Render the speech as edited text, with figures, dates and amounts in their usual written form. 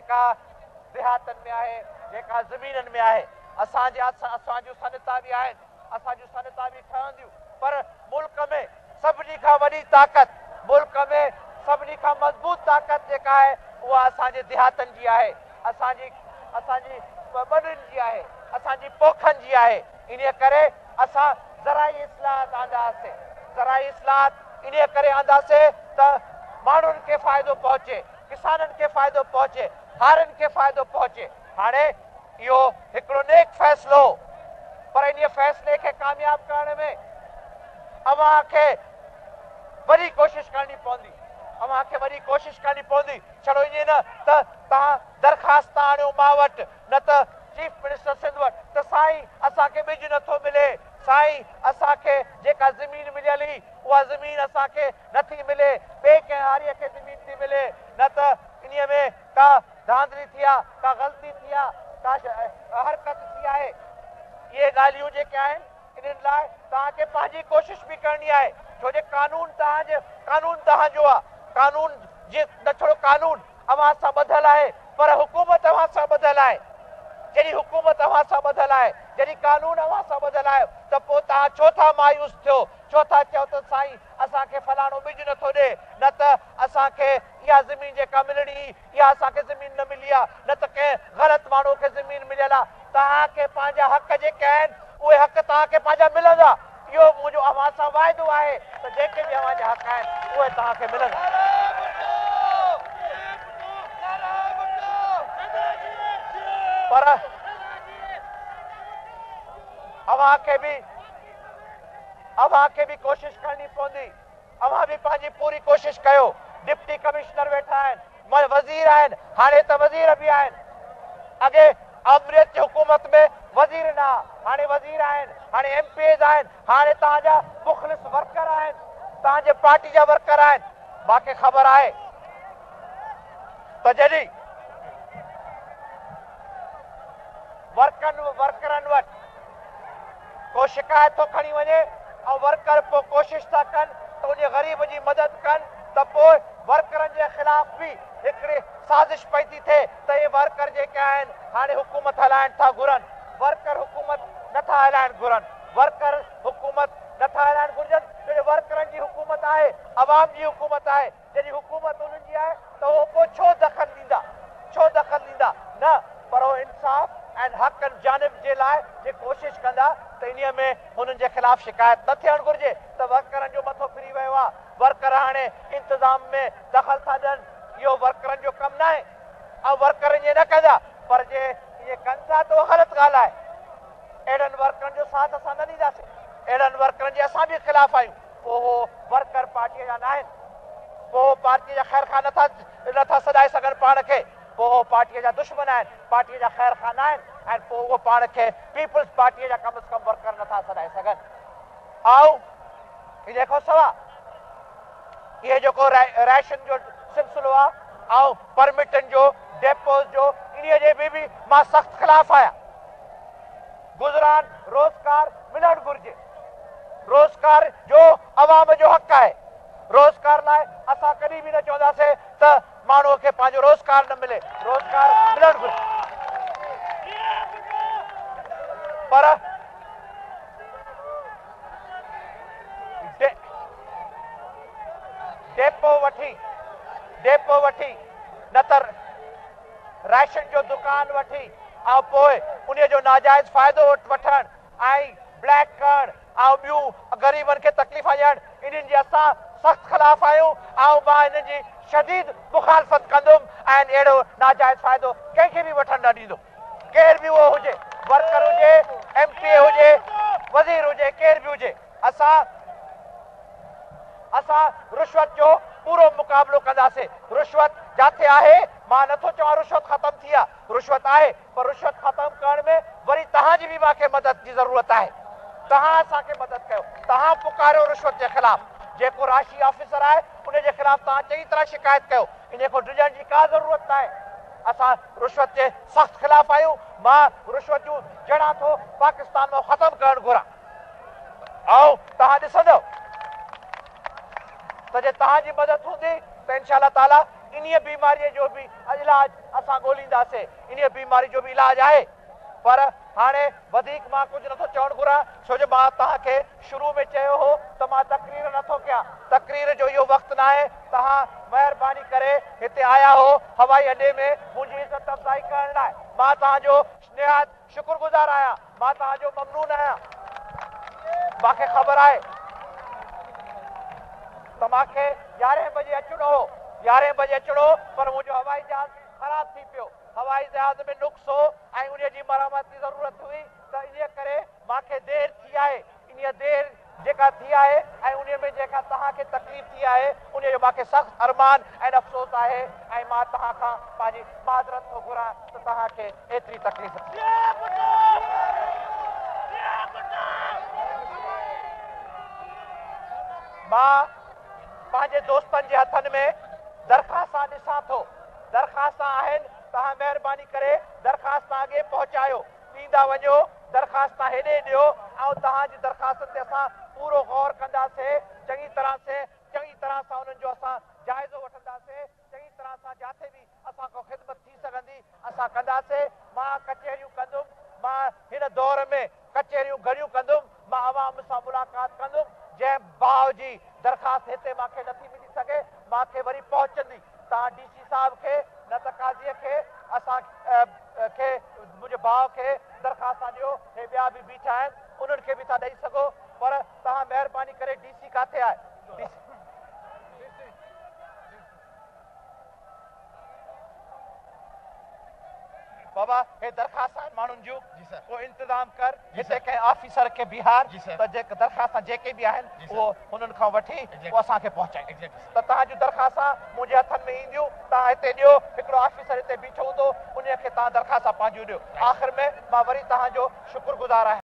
जेका देहातनि में आहे, जेका ज़मीननि में आहे, असांजूं सनता बि आहिनि, असांजूं सनता बि ठहंदियूं, पर मुल्क में सभिनी खां वॾी ताक़त, मुल्क में सभिनी खां मज़बूत ताक़त जेका आहे उहा असांजे देहातनि जी आहे, असांजी ॿनियुनि जी आहे, असांजी पोखनि जी आहे। इन करे असां ज़राई इस्लाहात आंदासीं, ज़राई इस्लाहात इन करे आंदासीं त माण्हुनि खे फ़ाइदो पहुचे, किसाननि खे फ़ाइदो पहुचे, हारनि खे फ़ाइदो पहुचे। हाणे इहो हिकिड़ो नेक फ़ैसिलो, पर इन फ़ैसिले खे कामयाब करण में अव्हां खे वॾी कोशिशि करणी पवंदी, अव्हां खे वॾी कोशिशि करणी पवंदी। छड़ो ईअं न त तव्हां दरख़्वास्त आणियो मां वटि, न त चीफ मिनिस्टर सिंध वटि, त साईं असांखे ॿिज नथो मिले, साईं असांखे जेका ज़मीन मिलियल हुई उहा ज़मीन असांखे नथी मिले, ॿिए कंहिं हारीअ खे ज़मीन थी मिले, न त इन में का धांधली थी आहे, का ग़लती थी आहे, का हरकत थी आहे। इहे ॻाल्हियूं जेके आहिनि इन्हनि लाइ तव्हांखे पंहिंजी कोशिशि बि करणी आहे, छो जो कानून तव्हांजो आहे। कानून जीअं न छड़ो कानून अव्हां सां ॿधल आहे, पर हुकूमत अव्हां सां ॿधल आहे। जॾहिं हुकूमत अव्हां सां ॿधल आहे, जॾहिं कानून अव्हां सां ॿधल आहे, त पोइ तव्हां छो था मायूस थियो, छो था चओ त साईं असांखे फलाणो ॿिज नथो ॾे, न त असांखे इहा ज़मीन जेका मिलणी इहा असांखे ज़मीन न मिली आहे, न त कंहिं ग़लति माण्हू खे ज़मीन मिलियल आहे। तव्हांखे पंहिंजा हक़ जेके आहिनि उहे हक़ तव्हांखे पंहिंजा मिलंदा। इहो मुंहिंजो अव्हां सां वाइदो आहे त जेके बि अव्हांजा हक़ आहिनि उहे तव्हांखे मिलंदा। पर अव्हां खे बि कोशिशि करणी पवंदी, अव्हां बि पंहिंजी पूरी कोशिशि कयो। डिप्टी कमिश्नर वेठा आहिनि, वज़ीर आहिनि, हाणे त वज़ीर बि आहिनि। अॻे अमरीत जी हुकूमत में वज़ीर न, हाणे वज़ीर आहिनि, हाणे MPs आहिनि, हाणे तव्हांजा मुख़लिस वर्कर आहिनि, तव्हांजे पार्टी जा वर्कर आहिनि। मूंखे ख़बर आहे त जॾहिं वर्करनि वटि को शिकायत थो खणी वञे ऐं वर्कर पोइ कोशिशि था कनि त उन ग़रीब जी मदद कनि, त पोइ वर्करनि जे ख़िलाफ़ बि हिकिड़ी साज़िश पई थी थिए त इहे वर्कर जेके आहिनि हाणे हुकूमत हलाइण था घुरनि। वर्कर हुकूमत नथा हलाइण घुरनि, वर्कर हुकूमत नथा हलाइण घुरिजनि, छो जो वर्करनि जी हुकूमत आहे, अवाम जी हुकूमत आहे। जॾहिं हुकूमत उन्हनि जी आहे त उहो पोइ छो दख़ल ॾींदा न, पर उहो इंसाफ़ ऐं हक़नि जानिब जे लाइ जे कोशिशि कंदा त इन में हुननि जे ख़िलाफ़ शिकायत न थियणु घुरिजे। त वर्करनि जो मथो फिरी वियो आहे, वर्कर हाणे इंतिज़ाम में दख़ल था ॾियनि। इहो वर्करनि जो कमु न आहे ऐं वर्कर ईअं न कंदा, पर जे इहे कनि था त उहो ग़लति ॻाल्हि आहे। अहिड़नि वर्करनि जो साथ असां न ॾींदासीं, अहिड़नि वर्करनि जे असां बि ख़िलाफ़ आहियूं। पोइ उहो वर्कर पार्टीअ जा न आहिनि, पोइ पार्टीअ जा ख़ैर ख़ां नथा सॾाए सघनि पाण खे, पोइ उहो पार्टीअ जा दुश्मन आहिनि, पार्टीअ जा ख़ैर ख़ां न आहिनि, ऐं पोइ उहो पाण खे पीपल्स पार्टीअ जा कम से कम वर्कर नथा सॾाए सघनि। ऐं इन खां सवाइ इहे जेको राशन जो सिलसिलो आहे ऐं परमिटनि जो, डेपोज़ जो, इन जे बि मां सख़्तु ख़िलाफ़ आहियां। गुज़रान रोज़गार मिलणु घुरिजे, रोज़गार जो अवाम जो हक़ आहे। रोज़गार लाइ असां कॾहिं बि न चवंदासीं त माण्हूअ खे पंहिंजो रोज़गार न मिले, रोज़गार मिलणु घुरिजे। पर डेपो वठी न त राशन जो दुकान वठी ऐं पोइ उन जो नाजाइज़ फ़ाइदो वठणु ऐं ब्लैक करणु ऐं ॿियूं ग़रीबनि खे तकलीफ़ ॾियणु, इन्हनि जी असां सख़्तु ख़िलाफ़ आहियूं ऐं मां हिन जी शदीद मुखालफ़त कंदुमि ऐं अहिड़ो नाजाइज़ फ़ाइदो कंहिंखे बि वठणु न ॾींदुमि। केरु बि उहो हुजे, वर्कर हुजे, MP हुजे, वज़ीर हुजे, केरु बि हुजे। असां रिश्वत जो पूरो मुक़ाबिलो कंदासीं। रिश्वत जिथे आहे, मां नथो चवां रिश्वत ख़तमु थी आहे, रिश्वत आहे, पर रिश्वत ख़तमु करण में वरी तव्हांजी बि मूंखे मदद जी ज़रूरत आहे। तव्हां असांखे मदद कयो, तव्हां पुकारियो रिश्वत जे ख़िलाफ़। जेको राशि ऑफिसर आहे उन जे ख़िलाफ़ तव्हां चङी तरह शिकायत कयो, इन खां डिॼण जी का ज़रूरत न आहे। असां रिश्वत जे सख़्तु ख़िलाफ़ आहियूं। मां रिश्वत जूं जड़ां थो पाकिस्तान में ख़तमु करणु घुरां। ऐं तव्हां ॾिसंदव त जे तव्हांजी मदद हूंदी त इंशा अल्लाह ताला इन बीमारी जो भी इलाज असां ॻोल्हींदासीं, इन बीमारी जो भी इलाज है। पर हाणे वधिक मां कुछ नथो चवण घुरां, छो जो मां तव्हांखे शुरू में चयो हो त मां तकरीर नथो कयां। तकरीर जो इहो वक़्तु न आहे। तव्हां महिरबानी करे हिते आया हो हवाई अड्डे में मुंहिंजी इज़त अफ़ज़ाई करण लाइ। मां तव्हांजो निहायत शुक्रगुज़ार आहियां, मां तव्हांजो ममनून आहियां। मूंखे ख़बर आहे त मूंखे 11 बजे अचणो हो, 11 बजे अचणो, पर मुंहिंजो हवाई जहाज़ ख़राब थी पियो। हवाई जहाज़ में नुक्स हो ऐं उन जी मरम्मत जी ज़रूरत हुई, त इन करे मूंखे देरि थी आहे। इन देरि जेका थी आहे ऐं उन में जेका तव्हांखे तकलीफ़ थी आहे उन जो मूंखे सख़्तु अरमान ऐं अफ़सोस आहे ऐं मां तव्हां खां पंहिंजी माज़रत थो घुरां त तव्हांखे एतिरी तकलीफ़ थी। मां पंहिंजे दोस्तनि जे हथनि में दरख़्वास्तां ॾिसां थो। दरख़्वास्तां आहिनि, तव्हां महिरबानी करे दरख़्वास्तां अॻे पहुचायो, ॾींदा वञो। दरख़्वास्तां हेॾे ॾियो ऐं तव्हांजी दरख़्वास्तनि ते असां पूरो गौर कंदासीं, चङी तरह सां उन्हनि जो असां जाइज़ो वठंदासीं, चङी तरह सां जिथे बि असां को ख़िदमत थी सघंदी असां कंदासीं। मां कचहरियूं कंदुमि, मां हिन दौर में कचहरियूं घणियूं कंदुमि, मां आवाम सां मुलाक़ात कंदुमि। जंहिं भाउ जी दरख़्वास्त हिते मूंखे नथी मिली सघे, मूंखे वरी पहुचंदी। तव्हां DC साहिब खे न त काज़ीअ खे असां खे मुंहिंजे भाउ खे दरख़्वास्तां ॾियो। हे ॿिया बि बीठा आहिनि, उन्हनि खे बि था ॾेई सघो, पर तव्हां महिरबानी करे DC किथे आहे? बाबा हे दरख़्वास्त माण्हुनि जूं को इंतज़ाम कर, हिते कंहिं ऑफिसर खे बिहार त जेके दरख़्वास्तां जेके बि आहिनि उहो हुननि खां वठी उहो असांखे पहुचाए। त तव्हांजूं दरख़्वास्तां मुंहिंजे हथनि में ईंदियूं, तव्हां हिते ॾियो, हिकिड़ो ऑफिसर हिते बीठो हूंदो, उन खे तव्हां दरख़्वास्तां पंहिंजूं ॾियो। आख़िर में मां वरी तव्हांजो शुक्रगुज़ार आहियां।